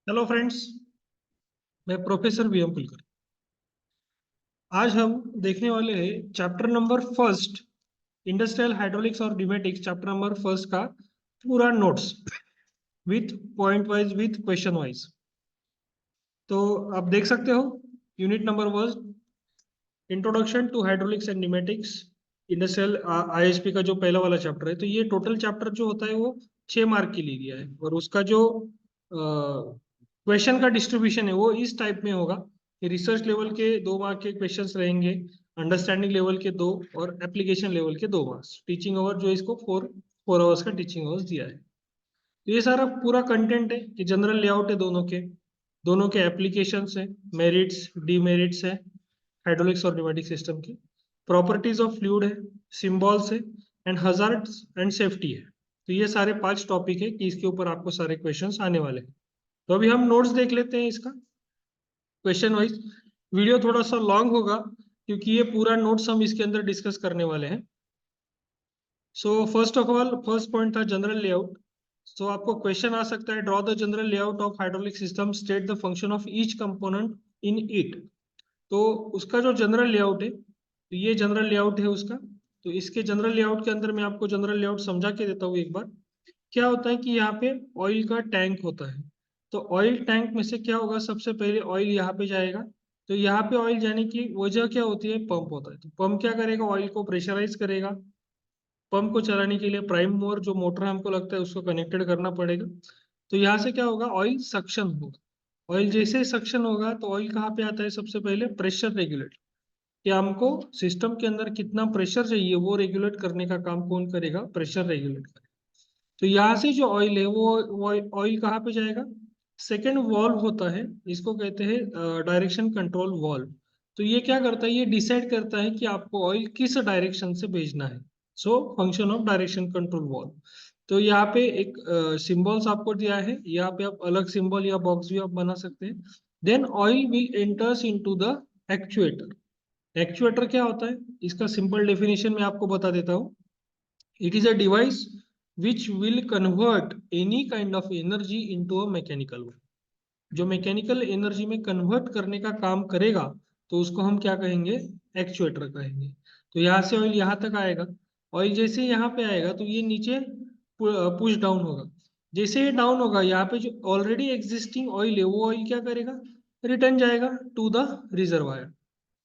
Hello friends, मैं professor V M Pulkar. आज हम देखने वाले हैं chapter number first, industrial hydraulics और न्यूमेटिक्स, चैप्टर नंबर फर्स्ट का पूरा notes with point wise with question wise. तो आप देख सकते हो unit number one, introduction to hydraulics and pneumatics, industrial ISP का जो पहला वाला चैप्टर है। तो ये टोटल चैप्टर जो होता है वो 6 मार्क के लिए दिया है, और उसका जो क्वेश्चन का डिस्ट्रीब्यूशन है वो इस टाइप में होगा कि रिसर्च लेवल के 2 मार्क के क्वेश्चंस रहेंगे, अंडरस्टैंडिंग लेवल के 2 और एप्लीकेशन लेवल के 2 मार्क्स। टीचिंग आवर जो इसको 4 आवर्स का टीचिंग आवर्स दिया है। तो ये सारा पूरा कंटेंट है कि जनरल लेआउट है दोनों के एप्लीकेशंस है, मेरिट्स डीमेरिट्स है हाइड्रोलिक्स और न्यूमेटिक सिस्टम की, प्रॉपर्टीज ऑफ फ्लूइड है, सिंबल्स है, एंड हजार्ड्स एंड सेफ्टी है। तो ये सारे 5 टॉपिक है कि इसके ऊपर आपको सारे क्वेश्चंस आने वाले हैं। तो अभी हम नोट्स देख लेते हैं इसका क्वेश्चन वाइज। वीडियो थोड़ा सा लॉन्ग होगा क्योंकि ये पूरा नोट्स हम इसके अंदर डिस्कस करने वाले हैं। So first of all, first point था जनरल लेआउट। सो आपको क्वेश्चन आ सकता है, draw the general layout of hydraulic system, state the function of each component in it. तो उसका जो जनरल लेआउट है, तो ये जनरल लेआउट है उसका। तो इसके जनरल लेआउट के अंदर मैं आपको जनरल लेआउट समझा के देता हूँ एक बार। क्या होता है कि यहाँ पे ऑयल का टैंक होता है। तो ऑयल टैंक में से क्या होगा, सबसे पहले ऑयल यहाँ पे जाएगा। तो यहाँ पे ऑयल जाने की वजह क्या होती है, पंप होता है। तो पंप क्या करेगा, ऑयल को प्रेशराइज करेगा। पंप को चलाने के लिए प्राइम मूवर जो मोटर हमको लगता है उसको कनेक्टेड करना पड़ेगा। तो यहाँ से क्या होगा, ऑयल सक्शन होगा। ऑयल जैसे सक्शन होगा तो ऑयल कहाँ पे आता है, सबसे पहले प्रेशर रेगुलेटर। कि हमको सिस्टम के अंदर कितना प्रेशर चाहिए वो रेगुलेट करने का काम कौन करेगा, प्रेशर रेगुलेट करेगा। तो यहाँ से जो ऑयल है वो ऑयल कहाँ पे जाएगा, सेकेंड वॉल्व होता है, इसको कहते हैं डायरेक्शन कंट्रोल वॉल्व। तो ये क्या करता है, ये डिसाइड करता है कि आपको ऑयल किस डायरेक्शन से भेजना है। So function of direction control valve. तो यहाँ पे एक सिंबल्स आपको दिया है, यहाँ पे आप अलग सिंबल या बॉक्स भी आप बना सकते हैं। Then oil will enters into the actuator. Actuator क्या होता है, इसका सिंपल डेफिनेशन मैं आपको बता देता हूँ। It is a device which will convert any kind of energy into a mechanical one। जो मैकेनिकल एनर्जी में कन्वर्ट करने का काम करेगा तो उसको हम क्या कहेंगे, एक्चुएटर कहेंगे। तो यहाँ से ऑयल यहाँ तक आएगा। ऑयल जैसे यहाँ पे आएगा तो ये नीचे पुश डाउन होगा। जैसे ये डाउन होगा, यहाँ पे जो ऑलरेडी एग्जिस्टिंग ऑयल है वो ऑयल क्या करेगा, रिटर्न जाएगा to the reservoir,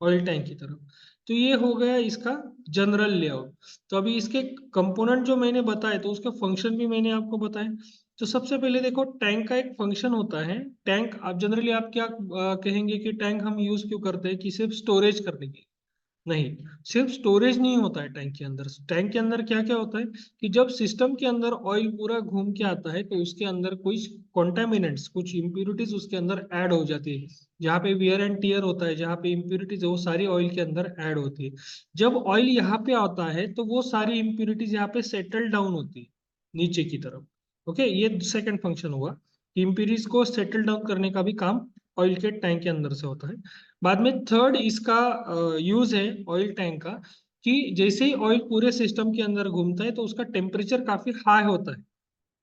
oil tank की तरफ। तो ये हो गया इसका जनरल लेआउट। तो अभी इसके कंपोनेंट जो मैंने बताए तो उसके फंक्शन भी मैंने आपको बताए। तो सबसे पहले देखो, टैंक का एक फंक्शन होता है। टैंक आप जनरली आप क्या कहेंगे कि टैंक हम यूज क्यों करते हैं, कि सिर्फ स्टोरेज करने के लिए? नहीं, सिर्फ स्टोरेज नहीं होता है टैंक के अंदर। टैंक के अंदर क्या क्या होता है कि जब सिस्टम के अंदर ऑयल पूरा घूम के आता है तो उसके अंदर कुछ कॉन्टेमिनेंट्स, कुछ इम्प्यूरिटीज उसके अंदर ऐड हो जाती है। जहाँ पे वियर एंड टीयर होता है, जहाँ पे इम्प्यूरिटीज है वो सारी ऑयल के अंदर ऐड होती है। जब ऑयल यहाँ पे आता है तो वो सारी इम्प्यूरिटीज यहाँ पे सेटल डाउन होती है नीचे की तरफ। ओके, ये सेकंड फंक्शन हुआ कि इम्प्यूरिटीज को सेटल डाउन करने का भी काम ऑयल के टैंक के अंदर से होता है। बाद में थर्ड इसका यूज है ऑयल टैंक का, कि जैसे ही ऑयल पूरे सिस्टम के अंदर घूमता है तो उसका टेम्परेचर काफी हाई होता है।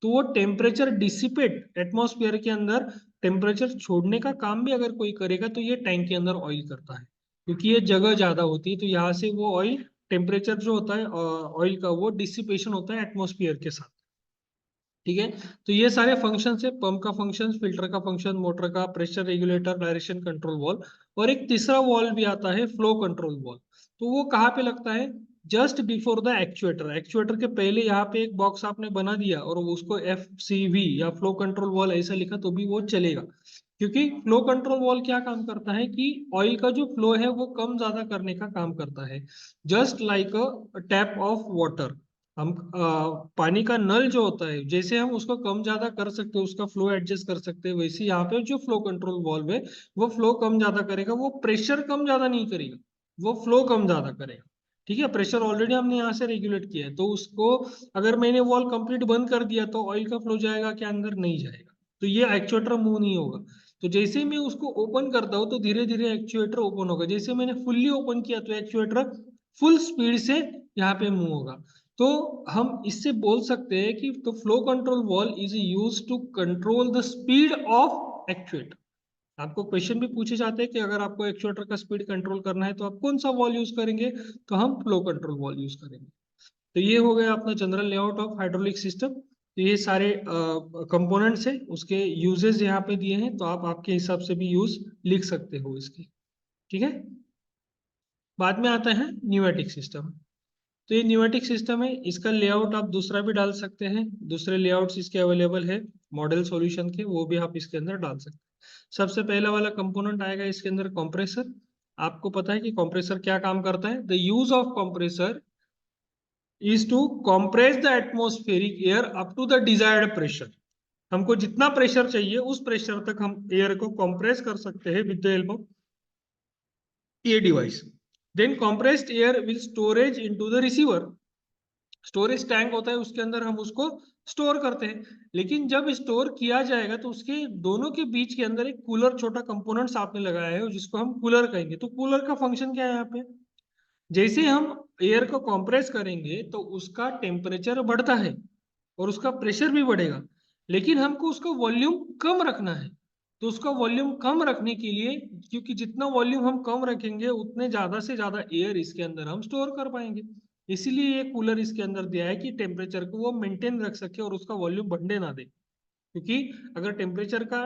तो वो टेम्परेचर डिसिपेट एटमॉस्फेयर के अंदर, टेम्परेचर छोड़ने का काम भी अगर कोई करेगा तो ये टैंक के अंदर ऑयल करता है, क्योंकि ये जगह ज्यादा होती है। तो यहाँ से वो ऑयल टेम्परेचर जो होता है ऑयल का, वो डिसिपेशन होता है एटमॉस्फेयर के साथ। ठीक है। तो ये सारे फंक्शन है, पंप का फंक्शन, फिल्टर का फंक्शन, मोटर का, pressure regulator, direction control valve, और एक तीसरा वॉल्व भी आता है, फ्लो कंट्रोल वॉल्व। तो वो कहाँ पे लगता है, just before the actuator. Actuator के पहले यहाँ पे एक बॉक्स आपने बना दिया और उसको FCV या फ्लो कंट्रोल वॉल्व ऐसा लिखा तो भी वो चलेगा। क्योंकि फ्लो कंट्रोल वॉल्व क्या काम करता है कि ऑयल का जो फ्लो है वो कम ज्यादा करने का काम करता है। Just like a tap of water. हम पानी का नल जो होता है, जैसे हम उसको कम ज्यादा कर सकते हैं, उसका फ्लो एडजस्ट कर सकते हैं, वैसे यहाँ पे जो फ्लो कंट्रोल वॉल्व है वो फ्लो कम ज्यादा करेगा। वो प्रेशर कम ज्यादा नहीं करेगा, वो फ्लो कम ज्यादा करेगा। ठीक है, प्रेशर ऑलरेडी हमने यहाँ से रेगुलेट किया है, तो उसको अगर मैंने वॉल कंप्लीट बंद कर दिया तो ऑयल का फ्लो जाएगा क्या, अंदर नहीं जाएगा। तो ये एक्चुएटर मूव नहीं होगा। तो जैसे ही मैं उसको ओपन करता हूँ तो धीरे धीरे एक्चुएटर ओपन होगा। जैसे मैंने फुल्ली ओपन किया तो एक्चुएटर फुल स्पीड से यहाँ पे मूव होगा। तो हम इससे बोल सकते हैं कि तो flow control valve is use to control the speed of actuator. आपको क्वेश्चन भी पूछे जाते हैं कि अगर आपको एक्चुएटर का स्पीड कंट्रोल करना है तो आप कौन सा वॉल्व यूज करेंगे, तो हम फ्लो कंट्रोल वॉल्व यूज करेंगे। तो ये हो गया अपना general layout of hydraulic system. तो ये सारे कंपोनेंट्स हैं, उसके यूजेस यहाँ पे दिए हैं, तो आप आपके हिसाब से भी यूज लिख सकते हो इसके। ठीक है, बाद में आता है न्यूमेटिक सिस्टम। तो ये न्यूमेटिक सिस्टम है, इसका लेआउट आप दूसरा भी डाल सकते हैं, दूसरे लेआउट्स इसके अवेलेबल है मॉडल सॉल्यूशन के, वो भी आप इसके अंदर डाल सकते हैं। सबसे पहला वाला कंपोनेंट आएगा इसके अंदर कंप्रेसर। आपको पता है कि कंप्रेसर क्या काम करता है। The use of compressor is to compress the atmospheric air up to the desired pressure. हमको जितना प्रेशर चाहिए उस प्रेशर तक हम एयर को कंप्रेस कर सकते हैं विद द हेल्प ऑफ ये device. Then compressed air will storage into the receiver. Storage tank होता है, उसके अंदर हम उसको स्टोर करते हैं। लेकिन जब स्टोर किया जाएगा तो उसके दोनों के बीच के अंदर एक कूलर छोटा कंपोनेंट्स आपने लगाया है जिसको हम कूलर कहेंगे। तो कूलर का फंक्शन क्या है यहाँ पे, जैसे हम एयर को कंप्रेस करेंगे तो उसका टेम्परेचर बढ़ता है और उसका प्रेशर भी बढ़ेगा, लेकिन हमको उसका वॉल्यूम कम रखना है। तो उसका वॉल्यूम कम रखने के लिए, क्योंकि जितना वॉल्यूम हम कम रखेंगे उतने ज्यादा से ज्यादा एयर इसके अंदर हम स्टोर कर पाएंगे। इसीलिए ये कूलर इसके अंदर दिया है कि टेम्परेचर को वो मेंटेन रख सके और उसका वॉल्यूम बढ़ने ना दे। क्योंकि अगर टेम्परेचर का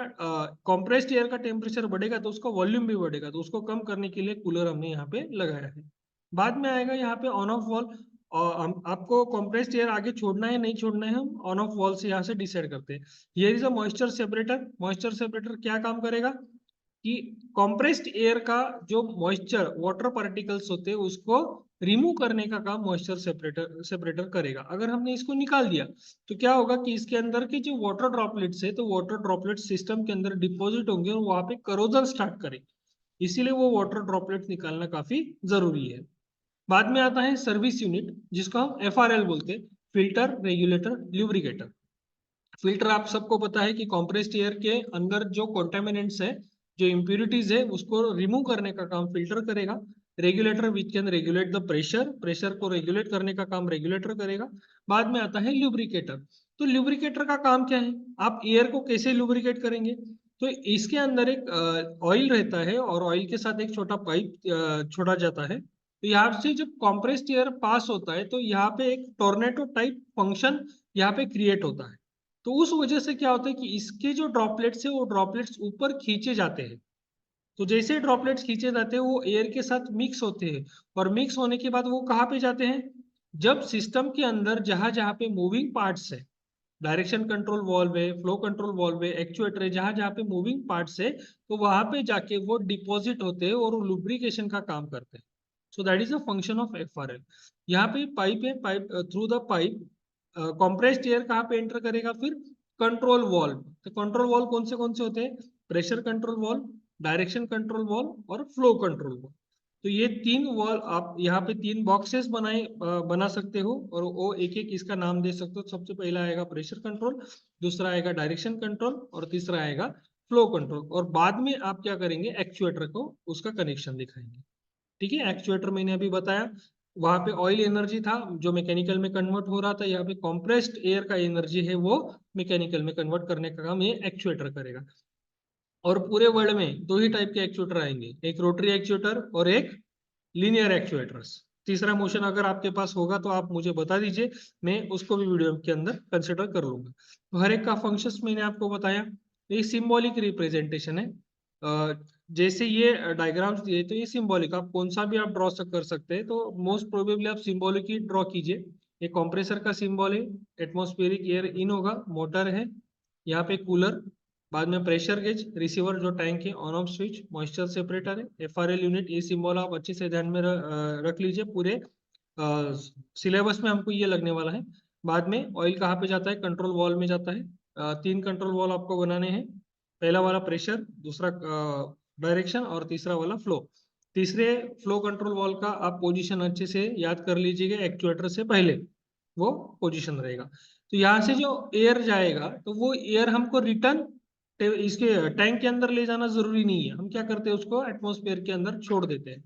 कंप्रेस्ड एयर का टेम्परेचर बढ़ेगा तो उसका वॉल्यूम भी बढ़ेगा, तो उसको कम करने के लिए कूलर हमने यहाँ पे लगाया है। बाद में आएगा यहाँ पे ऑन ऑफ वॉल। आपको कंप्रेस्ड एयर आगे छोड़ना है नहीं छोड़ना है, हम ऑन ऑफ वॉल से यहाँ से डिसाइड करते हैं। Here is a moisture separator. Moisture separator क्या काम करेगा कि कंप्रेस्ड एयर का जो मॉइस्चर वाटर पार्टिकल्स होते हैं उसको रिमूव करने का काम मॉइस्चर सेपरेटर करेगा। अगर हमने इसको निकाल दिया तो क्या होगा कि इसके अंदर के जो वाटर ड्रॉपलेट्स है, तो वाटर ड्रॉपलेट सिस्टम के अंदर डिपॉजिट होंगे और वहां पे करोजन स्टार्ट करेंगे। इसीलिए वो वाटर ड्रॉपलेट्स निकालना काफी जरूरी है। बाद में आता है सर्विस यूनिट, जिसको हम FRL बोलते हैं, फिल्टर रेगुलेटर ल्यूब्रिकेटर। फिल्टर आप सबको पता है कि कंप्रेस्ड एयर के अंदर जो कॉन्टेमिनेंट्स है, जो इम्प्यूरिटीज है, उसको रिमूव करने का काम फिल्टर करेगा। Regulator which can regulate the pressure, pressure को रेगुलेट करने का काम रेगुलेटर करेगा। बाद में आता है ल्यूब्रिकेटर। तो ल्यूब्रिकेटर का काम क्या है, आप एयर को कैसे लुब्रिकेट करेंगे। तो इसके अंदर एक ऑयल रहता है और ऑयल के साथ एक छोटा पाइप छोड़ा जाता है। तो यहाँ से जब कॉम्प्रेस्ड एयर पास होता है तो यहाँ पे एक टोर्नेडो टाइप फंक्शन यहाँ पे क्रिएट होता है। तो उस वजह से क्या होता है कि इसके जो ड्रॉपलेट्स है वो ड्रॉपलेट्स ऊपर खींचे जाते हैं। तो जैसे ड्रॉपलेट्स खींचे जाते हैं वो एयर के साथ मिक्स होते हैं, और मिक्स होने के बाद वो कहाँ पे जाते हैं, जब सिस्टम के अंदर जहां जहां पे मूविंग पार्ट्स है, डायरेक्शन कंट्रोल वॉल्व है, फ्लो कंट्रोल वॉल्व है, एक्चुएटर है, जहां जहां पे मूविंग पार्ट्स है, तो वहां पे जाके वो डिपॉजिट होते हैं और वो लुब्रिकेशन का काम करते हैं। So that is a function of FRL। यहाँ पे पाइप है, pipe through the pipe compressed air कहाँ पे एंटर करेगा, फिर कंट्रोल वॉल्व। तो कंट्रोल वॉल्व कौन से होते हैं, pressure control valve, direction control valve और फ्लो कंट्रोल वॉल्व। तो ये तीन वॉल आप यहाँ पे तीन बॉक्सेस बना सकते हो और वो एक एक इसका नाम दे सकते हो। सबसे पहला आएगा प्रेशर कंट्रोल, दूसरा आएगा डायरेक्शन कंट्रोल और तीसरा आएगा फ्लो कंट्रोल। और बाद में आप क्या करेंगे, एक्चुएटर को उसका कनेक्शन दिखाएंगे। ठीक है, एक्चुएटर मैंने अभी बताया, वहां पे ऑयल एनर्जी था जो मैकेनिकल में कन्वर्ट हो रहा था, यहाँ पे कंप्रेस्ड एयर का एनर्जी है वो मैकेनिकल में कन्वर्ट करने का काम ये एक्चुएटर करेगा। और पूरे वर्ल्ड में दो ही टाइप के एक्चुएटर आएंगे, एक रोटरी एक्चुएटर और एक लीनियर एक्चुएटर्स। तीसरा मोशन अगर आपके पास होगा तो आप मुझे बता दीजिए, मैं उसको भी वीडियो के अंदर कंसिडर कर लूंगा। तो हर एक का फंक्शंस मैंने आपको बताया। ये सिंबॉलिक रिप्रेजेंटेशन है। जैसे ये डायग्राम्स दिए तो ये सिंबॉलिक, आप कौन सा भी आप ड्रॉ कर सकते हैं, तो मोस्ट प्रोबेबली आप सिंबॉलिक ही ड्रॉ कीजिए। ये कंप्रेसर का सिंबल है, एटमॉस्फेरिक एयर इन होगा, मोटर है, यहाँ पे कूलर, बाद में प्रेशर गेज, रिसीवर जो टैंक है, on off switch, moisture separator है, FRL यूनिट। ये सिंबल आप अच्छे से ध्यान में रख लीजिए, पूरे सिलेबस में हमको ये लगने वाला है। बाद में ऑयल कहाँ पे जाता है, कंट्रोल वॉल में जाता है। तीन कंट्रोल वॉल आपको बनाने हैं, पहला वाला प्रेशर, दूसरा डायरेक्शन और तीसरा वाला फ्लो। तीसरे फ्लो कंट्रोल वॉल का आप पोजीशन अच्छे से याद कर लीजिएगा, एक्चुएटर से पहले वो पोजीशन रहेगा। तो यहाँ से जो एयर जाएगा तो वो एयर हमको रिटर्न इसके टैंक के अंदर ले जाना जरूरी नहीं है। हम क्या करते हैं, उसको एटमॉस्फेयर के अंदर छोड़ देते हैं।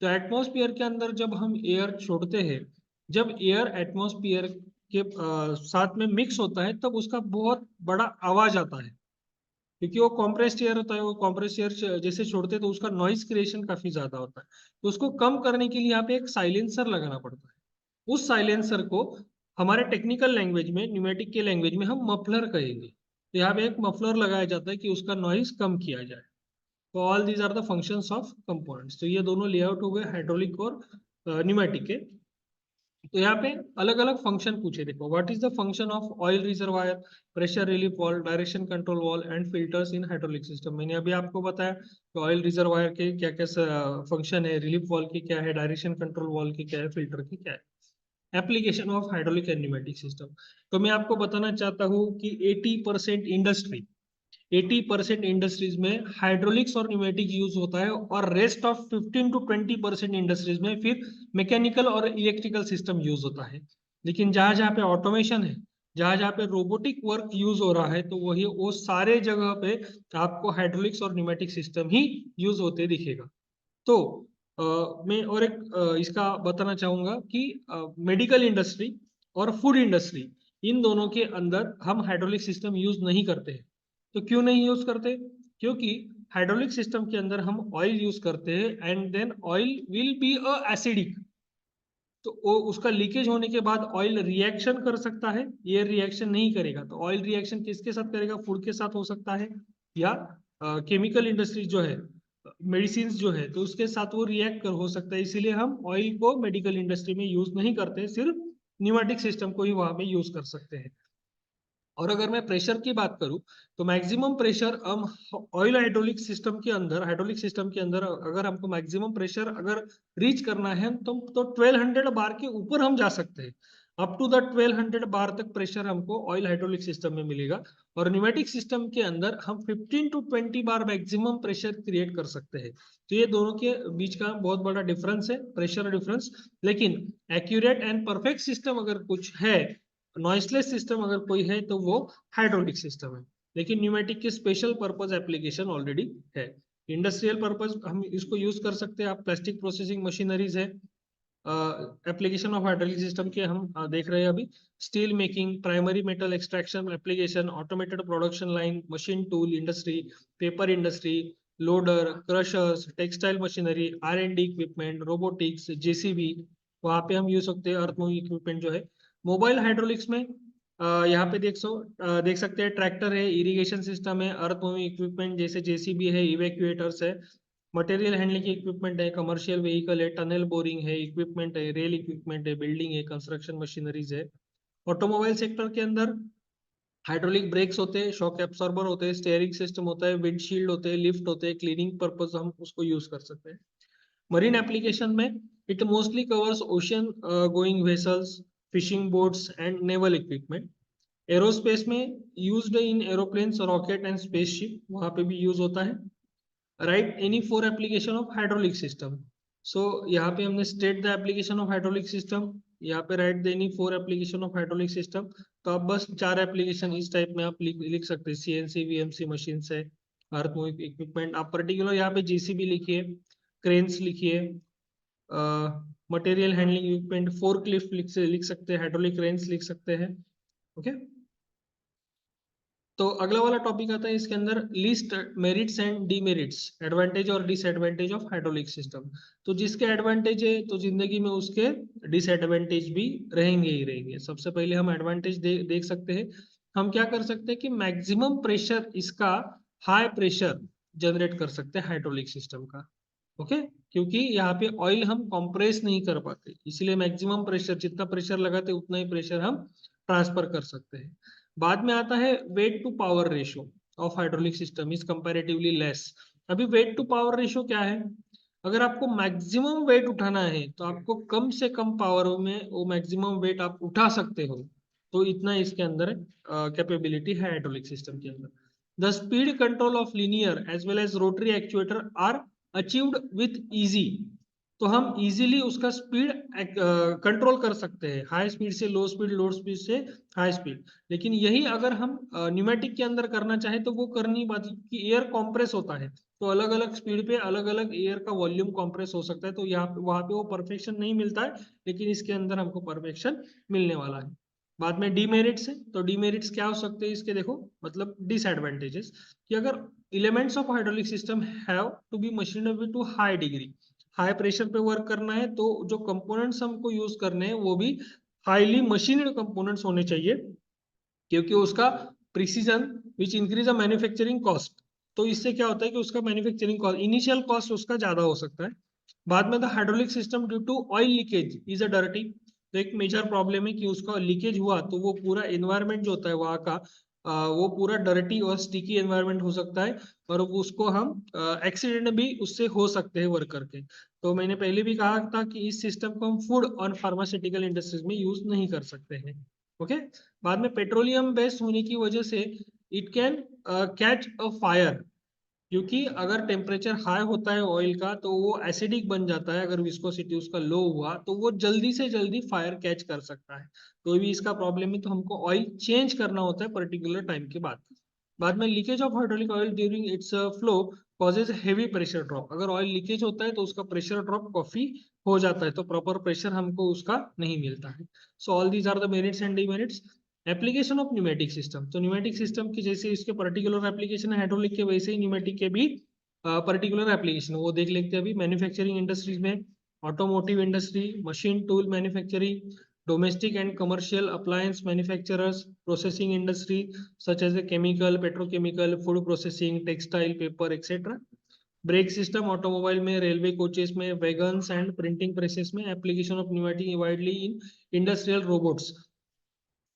तो एटमॉस्फेयर के अंदर जब हम एयर छोड़ते हैं, जब एयर एटमॉस्फेयर के साथ में मिक्स होता है तब उसका बहुत बड़ा आवाज आता है। क्योंकि वो कॉम्प्रेस्ड एयर होता है, वो कॉम्प्रेस्ड एयर जैसे छोड़ते हैं तो उसका नॉइज क्रिएशन काफी ज्यादा होता है। तो उसको कम करने के लिए यहाँ पे एक साइलेंसर लगाना पड़ता है। उस साइलेंसर को हमारे टेक्निकल लैंग्वेज में, न्यूमेटिक के लैंग्वेज में हम मफलर कहेंगे। तो यहाँ पे एक मफलर लगाया जाता है कि उसका नॉइज कम किया जाए। तो all these are the functions of components. तो ये दोनों लेआउट हो गए हाइड्रोलिक और न्यूमेटिक के। तो यहाँ पे अलग अलग फंक्शन पूछे, देखो what is the function of oil reservoir, pressure relief valve, direction control valve and filters in hydraulic system. मैंने अभी आपको बताया कि ऑयल रिजर्वायर के क्या क्या फंक्शन है, रिलीफ वाल्व की क्या है, डायरेक्शन कंट्रोल वाल्व की क्या है, फिल्टर की क्या है। Application of hydraulic and pneumatic system, तो मैं आपको बताना चाहता हूँ कि 80% इंडस्ट्रीज में हाइड्रोलिक्स और न्यूमेटिक यूज होता है, और रेस्ट ऑफ 15 to 20% इंडस्ट्रीज में फिर मैकेनिकल और इलेक्ट्रिकल सिस्टम यूज होता है। लेकिन जहां जहां पे ऑटोमेशन है, जहां जहां पे रोबोटिक वर्क यूज हो रहा है, तो वही वो सारे जगह पे आपको हाइड्रोलिक्स और न्यूमेटिक सिस्टम ही यूज होते दिखेगा। तो मैं और एक इसका बताना चाहूंगा कि मेडिकल इंडस्ट्री और फूड इंडस्ट्री, इन दोनों के अंदर हम हाइड्रोलिक सिस्टम यूज नहीं करते हैं। तो क्यों नहीं यूज करते? क्योंकि हाइड्रोलिक सिस्टम के अंदर हम ऑयल यूज करते हैं and then oil will be a acidic. तो वो उसका लीकेज होने के बाद ऑयल रिएक्शन कर सकता है, ये रिएक्शन नहीं करेगा। तो ऑयल रिएक्शन किसके साथ करेगा? फूड के साथ हो सकता है, या केमिकल इंडस्ट्री जो है, मेडिसिन जो है, तो उसके साथ वो रिएक्ट कर हो सकता है। इसीलिए हम ऑयल को मेडिकल इंडस्ट्री में यूज नहीं करते, सिर्फ न्यूमेटिक सिस्टम को ही वहां पे यूज कर सकते हैं। और अगर मैं प्रेशर की बात करूं, तो मैक्सिमम प्रेशर हम ऑयल हाइड्रोलिक सिस्टम के अंदर अगर हमको मैक्सिमम प्रेशर अगर रीच करना है तो 1200 बार के ऊपर हम जा सकते हैं। अप टू द 1200 बार तक प्रेशर हमको ऑयल हाइड्रोलिक सिस्टम में मिलेगा। और न्यूमेटिक सिस्टम के अंदर हम 15 to 20 bar maximum pressure create कर सकते हैं। तो ये दोनों के बीच का बहुत बड़ा डिफरेंस है, प्रेशर डिफरेंस। लेकिन एक्यूरेट एंड परफेक्ट सिस्टम अगर कुछ है, नॉइसलेस सिस्टम अगर कोई है, तो वो हाइड्रोलिक सिस्टम है। लेकिन न्यूमेटिक के स्पेशल पर्पज एप्लीकेशन ऑलरेडी है। इंडस्ट्रियल पर्पज हम इसको यूज कर सकते हैं। आप प्लास्टिक प्रोसेसिंग मशीनरीज है, एप्लीकेशन ऑफ हाइड्रोलिक सिस्टम के हम देख रहे हैं अभी। Steel making, primary metal extraction application, automated production line, machine tool industry, paper industry, loader, crushers, textile machinery, R&D equipment, robotics, JCB, वहां पे हम यूज सकते हैं अर्थ मूविंग इक्विपमेंट जो है। मोबाइल हाइड्रोलिक्स में यहाँ पे देख सकते हैं ट्रैक्टर है, इरिगेशन सिस्टम है, अर्थ मूविंग इक्विपमेंट जैसे जेसीबी है, इवैक्यूएटर्स है, मटेरियल हैंडलिंग इक्विपमेंट है, कमर्शियल व्हीकल है, टनल बोरिंग है, इक्विपमेंट है, रेल इक्विपमेंट है, बिल्डिंग है, कंस्ट्रक्शन मशीनरीज है। ऑटोमोबाइल सेक्टर के अंदर हाइड्रोलिक ब्रेक्स होते हैं, शॉक एब्सॉर्बर होते हैं, स्टीयरिंग सिस्टम होता है, विंडशील्ड होते हैं, लिफ्ट होते हैं, क्लीनिंग पर्पज हम उसको यूज कर सकते हैं। मरीन एप्लीकेशन में it mostly covers ocean going vessels, fishing boats and naval equipment. Aerospace में used in aeroplanes, rocket and spaceship, वहां पे भी यूज होता है। Write any four application of hydraulic system. So यहाँ पे हमने state the application of hydraulic system, यहाँ पे write the any four application of hydraulic system. तो आप बस 4 एप्लीकेशन इस टाइप में आप लिख सकते हैं। CNC VMC मशीन है, अर्थ मूविंग इक्विपमेंट, आप पर्टिकुलर यहाँ पे JCB लिखिए, क्रेन्स लिखिए, मटेरियल हैंडलिंग इक्विपमेंट, फोर्कलिफ्ट लिख सकते हैं, हाइड्रोलिक क्रेन्स लिख सकते हैं। ओके, तो अगला वाला टॉपिक आता है इसके अंदर, list merits and demerits, advantage और डिसएडवांटेज ऑफ हाइड्रोलिक सिस्टम। तो जिसके एडवांटेज है तो जिंदगी में उसके डिसएडवांटेज भी रहेंगे ही रहेंगे। सबसे पहले हम एडवांटेज देख सकते हैं। हम क्या कर सकते हैं कि मैक्सिमम प्रेशर इसका हाई प्रेशर जनरेट कर सकते हैं हाइड्रोलिक सिस्टम का। ओके, क्योंकि यहाँ पे ऑयल हम कंप्रेस नहीं कर पाते, इसलिए मैक्सिमम प्रेशर, जितना प्रेशर लगाते उतना ही प्रेशर हम ट्रांसफर कर सकते हैं। बाद में आता है weight to power ratio of hydraulic system is comparatively less. अभी वेट टू पावर रेशो क्या है? अगर आपको मैक्सिमम वेट उठाना है तो आपको कम से कम पावर में वो मैक्सिमम वेट आप उठा सकते हो। तो इतना इसके अंदर कैपेबिलिटी है हाइड्रोलिक सिस्टम के अंदर। The speed control of linear as well as rotary actuator are achieved with easy. तो हम इजीली उसका स्पीड कंट्रोल कर सकते हैं, हाई स्पीड से लो स्पीड, लो स्पीड से हाई स्पीड। लेकिन यही अगर हम न्यूमेटिक के अंदर करना चाहे तो वो कर नहीं पाती, कि एयर कॉम्प्रेस होता है। तो अलग अलग स्पीड पे अलग अलग एयर का वॉल्यूम कॉम्प्रेस हो सकता है, तो यहाँ वहां पे वो परफेक्शन नहीं मिलता है। लेकिन इसके अंदर हमको परफेक्शन मिलने वाला है। बाद में डीमेरिट्स है, तो डीमेरिट्स क्या हो सकते हैं इसके, देखो मतलब डिसएडवांटेजेस, कि अगर elements of hydraulic system have to be machinery to high degree, high pressure पे वर्क करना है, तो जो कंपोनेंट्स हमको यूज करने हैं वो भी हाईली मशीनड कंपोनेंट्स होने चाहिए, क्योंकि उसका precision which increase the manufacturing cost. तो इससे क्या होता है कि उसका मैन्युफैक्चरिंग कॉस्ट, इनिशियल कॉस्ट उसका ज्यादा हो सकता है। बाद में the hydraulic system due to oil leakage is a dirty, तो एक मेजर प्रॉब्लम है कि उसका लीकेज हुआ तो वो पूरा एनवायरमेंट जो होता है वहाँ का वो पूरा डर्टी और स्टिकी एनवायरमेंट हो सकता है, और उसको हम एक्सीडेंट भी उससे हो सकते हैं वर्कर के। तो मैंने पहले भी कहा था कि इस सिस्टम को हम फूड और फार्मास्यूटिकल इंडस्ट्रीज में यूज नहीं कर सकते हैं। ओके। बाद में पेट्रोलियम बेस्ड होने की वजह से it can catch a fire, क्योंकि अगर टेम्परेचर हाई होता है ऑयल का तो वो एसिडिक बन जाता है, अगर विस्कोसिटी उसका लो हुआ तो वो जल्दी से जल्दी फायर कैच कर सकता है। तो भी इसका प्रॉब्लम है, तो हमको ऑयल चेंज करना होता है पर्टिकुलर टाइम के बाद। बाद में leakage of hydraulic oil during its flow causes heavy pressure drop, अगर ऑयल लीकेज होता है तो उसका प्रेशर ड्रॉप काफी हो जाता है, तो प्रॉपर प्रेशर हमको उसका नहीं मिलता है। So all these are the merits and demerits. Application of pneumatic system, तो न्यूमेटिक सिस्टम की जैसे इसके पर्टिकुलर एप्लीकेशन है हाइड्रोलिक के, वैसे ही न्यूमेटिक के भी पर्टिकुलर एप्लीकेशन वो देख लेते हैं अभी। मैन्युफैक्चरिंग इंडस्ट्रीज में automotive industry, machine tool manufacturing, domestic and commercial appliance manufacturers, processing industry such as a chemical, petrochemical, food processing, textile, paper etcetera. Brake system automobile में, रेलवे कोचेस में, wagons and printing presses में। Application of pneumatic widely in industrial robots,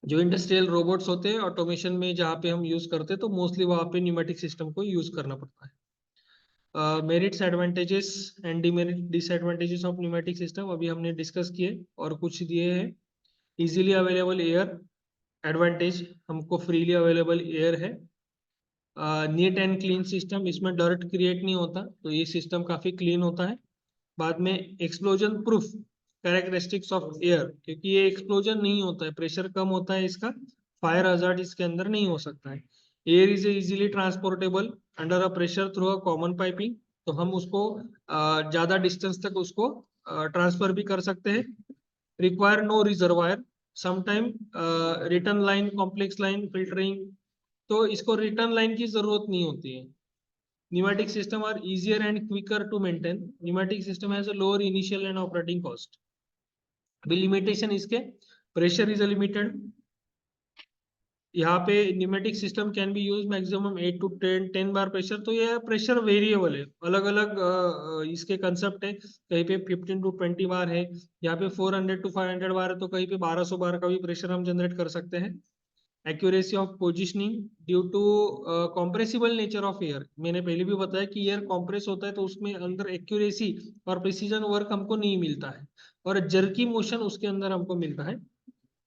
जो industrial robots होते हैं automation में जहाँ पे हम यूज करते हैं तो मोस्टली वहाँ पे न्यूमेटिक सिस्टम को यूज करना पड़ता है। Merits, advantages and demerit disadvantages of pneumatic system अभी हमने डिस्कस किए और कुछ दिए हैं। इजीली अवेलेबल एयर, एडवांटेज हमको फ्रीली अवेलेबल एयर है। नीट एंड क्लीन सिस्टम, इसमें डर्ट क्रिएट नहीं होता, तो ये सिस्टम काफी क्लीन होता है। बाद में explosion proof characteristics of air, क्योंकि ये एक्सप्लोजन नहीं होता है, प्रेशर कम होता है इसका, फायर हजार्ड इसके अंदर नहीं हो सकता है। Air is easily transportable under a pressure through a common piping, तो हम उसको ज्यादा डिस्टेंस तक उसको ट्रांसफर भी कर सकते हैं। Require no reservoir, sometime return line, complex line, filtering, तो इसको रिटर्न लाइन की जरूरत नहीं होती है। Pneumatic system are easier and quicker to maintain. Pneumatic system has a lower initial and operating cost. अभी लिमिटेशन इसके, प्रेशर इज लिमिटेड। यहाँ पे pneumatic system can be use maximum 8 to 10 bar pressure, तो ये प्रेशर वेरिएबल है, अलग अलग इसके कंसेप्ट है, कहीं पे 15 to 20 बार है, यहाँ पे 400 to 500 बार है, तो कहीं पे 1200 बार का भी प्रेशर हम जनरेट कर सकते हैं। Accuracy of positioning due to compressible nature of air, मैंने पहले भी बताया कि एयर कॉम्प्रेस होता है तो उसमें अंदर एक्यूरेसी और प्रिसीजन वर्क हमको नहीं मिलता है, और जर्की मोशन उसके अंदर हमको मिलता है।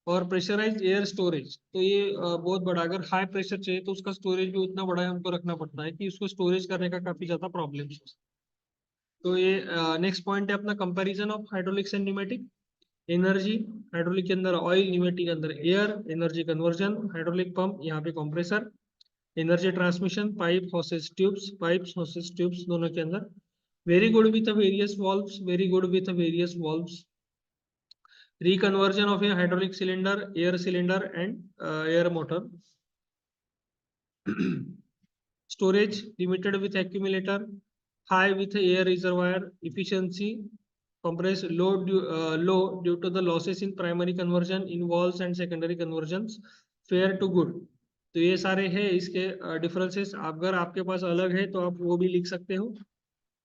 और प्रेशराइज एयर स्टोरेज, तो ये बहुत बड़ा, अगर हाई प्रेशर चाहिए तो उसका स्टोरेज भी उतना बड़ा हमको रखना पड़ता है कि उसको स्टोरेज करने का काफी ज्यादा प्रॉब्लम है। तो ये नेक्स्ट पॉइंट है अपना, comparison of hydraulics and pneumatic. Energy, hydraulic के अंदर ऑयल, न्यूमेटिक के अंदर air. Energy conversion, hydraulic pump, यहाँ पे compressor. Energy transmission, pipe hoses tubes, pipes hoses tubes दोनों के अंदर। Very good with various valves, very good with various valves. Reconversion of a hydraulic cylinder, air cylinder and air motor. storage limited with accumulator, high with air reservoir, efficiency compressed, low due to the losses in primary conversion in valves and secondary conversions, fair to good। तो ये सारे हैं इसके differences, अगर आपके पास अलग है तो आप वो भी लिख सकते हो।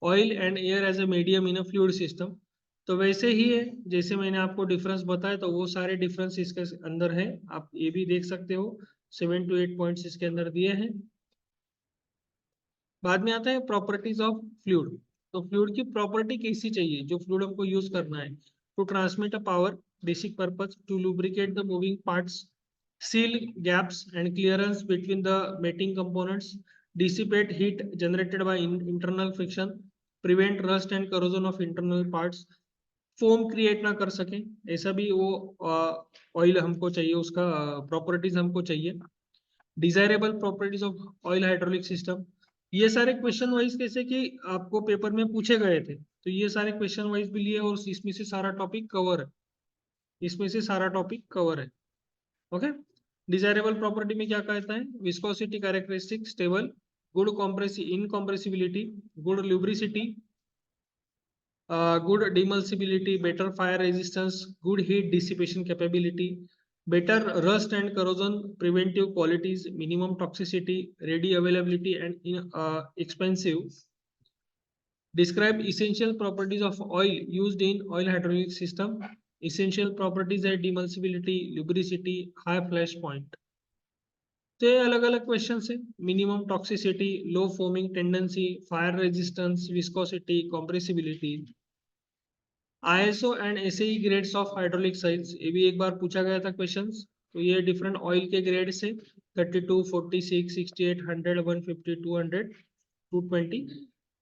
Oil and air as a medium in a fluid system, तो वैसे ही है जैसे मैंने आपको डिफरेंस बताया, तो वो सारे डिफरेंस इसके अंदर है, आप ये भी देख सकते हो। 7 to 8 पॉइंट्स इसके अंदर दिए हैं। बाद में आता है प्रॉपर्टीज ऑफ फ्लूइड, तो फ्लूइड की प्रॉपर्टी कैसी चाहिए, जो फ्लूइड हमको यूज करना है। To transmit a power, basic purpose, to lubricate the moving parts, seal gaps and clearance between the mating components, dissipate heat generated by internal friction, prevent rust and corrosion of internal parts, foam create ना कर सके, ऐसा भी वो oil हमको चाहिए, उसका properties हमको चाहिए। Desirable properties of oil hydraulic system, ये सारे क्वेश्चन वाइज कैसे कि आपको पेपर में पूछे गए थे, तो ये सारे क्वेश्चन वाइज भी लिए और इसमें से सारा टॉपिक कवर है, इसमें से सारा टॉपिक कवर है। ओके। डिजायरेबल प्रॉपर्टी में क्या कहता है? Viscosity characteristic stable, good incompressibility, good lubricity, good demulsibility, better fire resistance, good heat dissipation capability, better rust and corrosion preventive qualities, minimum toxicity, ready availability, and expensive. Describe essential properties of oil used in oil hydraulic system. Essential properties are demulsibility, lubricity, high flash point. तो ये अलग अलग question है। Minimum toxicity, low foaming tendency, fire resistance, viscosity, compressibility, ISO and SAE grades of hydraulic soils, ये भी एक बार पूछा गया था क्वेश्चंस। तो ये डिफरेंट ऑयल के ग्रेड से 32, 46, 68, 100, 150, 200, 220।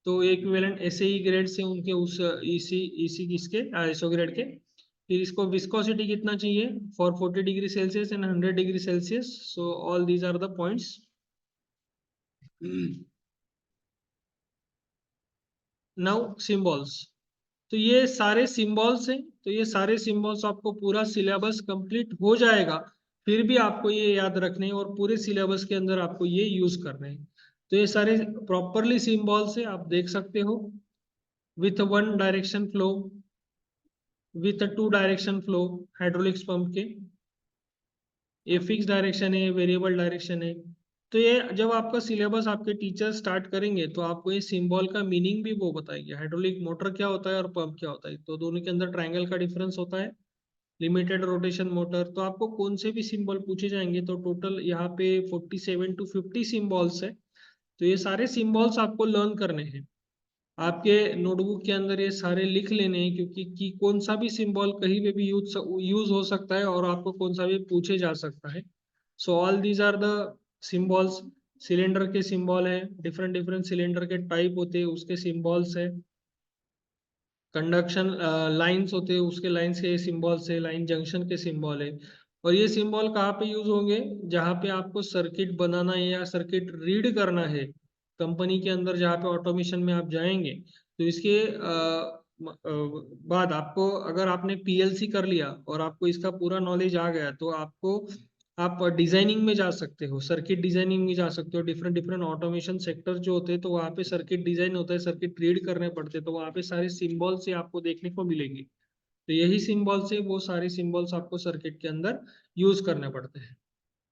तो इक्विवेलेंट एसएई ग्रेड से उनके उस इसी इसी इसके आईएसओ ग्रेड के। फिर इसको विस्कोसिटी कितना चाहिए for 40 degree Celsius and 100 degree Celsius. So all these are the points. Now symbols. तो ये सारे सिंबल्स हैं। तो ये सारे सिंबल्स आपको पूरा सिलेबस कंप्लीट हो जाएगा, फिर भी आपको ये याद रखने हैं और पूरे सिलेबस के अंदर आपको ये यूज करने हैं। तो ये सारे प्रॉपरली सिंबल्स है, आप देख सकते हो। With one direction flow, with to direction flow hydraulics pump के, ये फिक्स डायरेक्शन है, वेरिएबल डायरेक्शन है। तो ये जब आपका सिलेबस आपके टीचर स्टार्ट करेंगे तो आपको ये सिंबल का मीनिंग भी वो बताएंगे। हाइड्रोलिक मोटर क्या होता है और पंप क्या होता है, तो दोनों के अंदर ट्रायंगल का डिफरेंस होता है। लिमिटेड रोटेशन मोटर, तो आपको कौन से भी सिंबल पूछे जाएंगे तो टोटल यहाँ पे 47 to 50 सिंबल्स है। तो ये सारे सिंबल्स आपको लर्न करने हैं। आपके नोटबुक के अंदर ये सारे लिख लेने हैं, क्योंकि कि कौन सा भी सिंबल कहीं पे भी यूज हो सकता है और आपको कौन सा भी पूछे जा सकता है। So all these are the symbols. Cylinder के सिंबल है, डिफरेंट डिफरेंट सिलेंडर के टाइप होते हैं उसके सिंबल्स है। कंडक्शन लाइंस होते हैं उसके लाइंस के सिंबल्स है। लाइन जंक्शन के सिंबल है। और ये सिंबल कहाँ पे यूज होंगे? जहाँ पे आपको सर्किट बनाना है या सर्किट रीड करना है कंपनी के अंदर, जहाँ पे ऑटोमेशन में आप जाएंगे। तो इसके बाद आपको, अगर आपने पीएलसी कर लिया और आपको इसका पूरा नॉलेज आ गया, तो आपको आप डिजाइनिंग में जा सकते हो, सर्किट डिजाइनिंग में जा सकते हो। डिफरेंट डिफरेंट ऑटोमेशन सेक्टर जो होते हैं तो वहाँ पे सर्किट डिजाइन होता है, सर्किट रीड करने पड़ते हैं, तो वहाँ पे सारे सिंबल से आपको देखने को मिलेंगे। तो यही सिंबल से वो सारे सिंबल्स आपको सर्किट के अंदर यूज करने पड़ते हैं।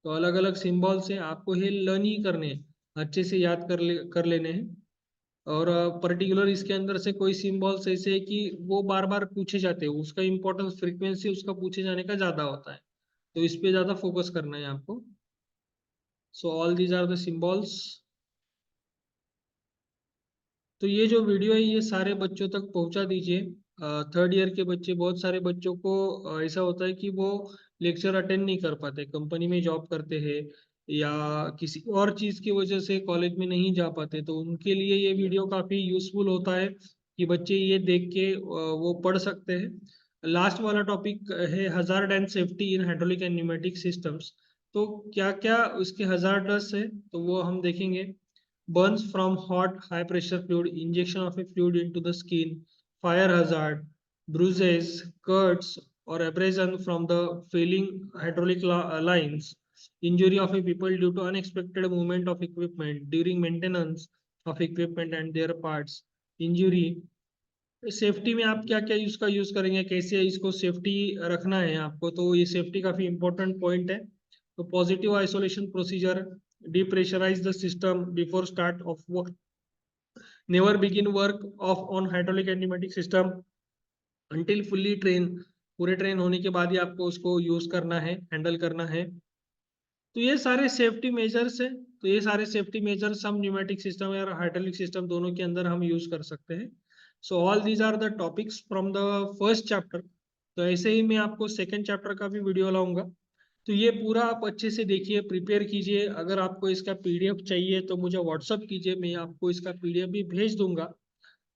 तो अलग अलग सिंबल से आपको ये लर्न ही करने हैं, अच्छे से याद कर लेने हैं। और पर्टिकुलर इसके अंदर से कोई सिंबल्स ऐसे है कि वो बार बार पूछे जाते हैं, उसका इंपॉर्टेंस फ्रीक्वेंसी उसका पूछे जाने का ज्यादा होता है, तो इस पे ज्यादा फोकस करना है आपको। So all these are the symbols. तो ये जो वीडियो है ये सारे बच्चों तक पहुंचा दीजिए। थर्ड ईयर के बच्चे, बहुत सारे बच्चों को ऐसा होता है कि वो लेक्चर अटेंड नहीं कर पाते, कंपनी में जॉब करते हैं या किसी और चीज की वजह से कॉलेज में नहीं जा पाते, तो उनके लिए ये वीडियो काफी यूजफुल होता है कि बच्चे ये देख के वो पढ़ सकते हैं। लास्ट वाला टॉपिक है hazard and safety in hydraulic and pneumatic systems. तो क्या क्या उसके हजार्डस है तो वो हम देखेंगे। Burns from hot high pressure fluid, injection of a fluid into the skin, fire hazard, bruises, cuts or abrasion from the failing hydraulic lines, injury of a people due to unexpected movement of equipment during maintenance of equipment and their parts, injury। Safety में आप क्या क्या इसका use करेंगे, कैसे इसको safety रखना है आपको, तो ये सेफ्टी काफी इंपॉर्टेंट पॉइंट है। तो positive isolation procedure, depressurize the system before start of work, never begin work of on hydraulic and pneumatic system until fully train, पूरे ट्रेन होने के बाद ही आपको उसको यूज करना है, हैंडल करना है। तो ये सारे सेफ्टी मेजर्स है। तो ये सारे सेफ्टी मेजर्स हम न्यूमेटिक सिस्टम या हाइड्रोलिक सिस्टम दोनों के अंदर हम यूज कर सकते हैं। So all these are the topics from the first chapter. तो ऐसे ही मैं आपको सेकेंड चैप्टर का भी वीडियो लाऊंगा। तो ये पूरा आप अच्छे से देखिए, प्रिपेयर कीजिए। अगर आपको इसका पीडीएफ चाहिए तो मुझे व्हाट्सअप कीजिए, मैं आपको इसका पीडीएफ भी भेज दूंगा।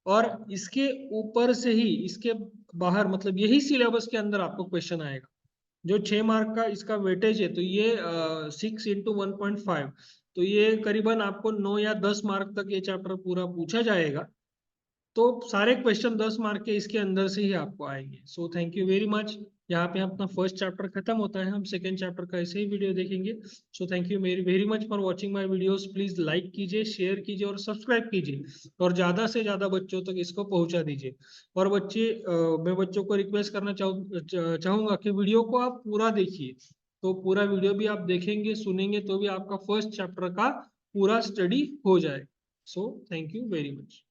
और इसके ऊपर से ही, इसके बाहर मतलब यही सिलेबस के अंदर आपको क्वेश्चन आएगा। जो 6 मार्क का इसका वेटेज है तो ये 6 into 1.5, तो ये करीबन आपको 9 या 10 मार्क तक ये चैप्टर पूरा पूछा जाएगा। तो सारे क्वेश्चन 10 मार्क के इसके अंदर से ही आपको आएंगे। So thank you very much. यहाँ पे अपना फर्स्ट चैप्टर खत्म होता है, हम सेकेंड चैप्टर का ऐसे ही वीडियो देखेंगे। So thank you very very much for watching my videos. Please like कीजिए, शेयर कीजिए और सब्सक्राइब कीजिए और ज्यादा से ज्यादा बच्चों तक इसको पहुंचा दीजिए। और बच्चे मैं बच्चों को रिक्वेस्ट करना चाहूंगा कि वीडियो को आप पूरा देखिए। तो पूरा वीडियो भी आप देखेंगे सुनेंगे तो भी आपका फर्स्ट चैप्टर का पूरा स्टडी हो जाए। So thank you very much.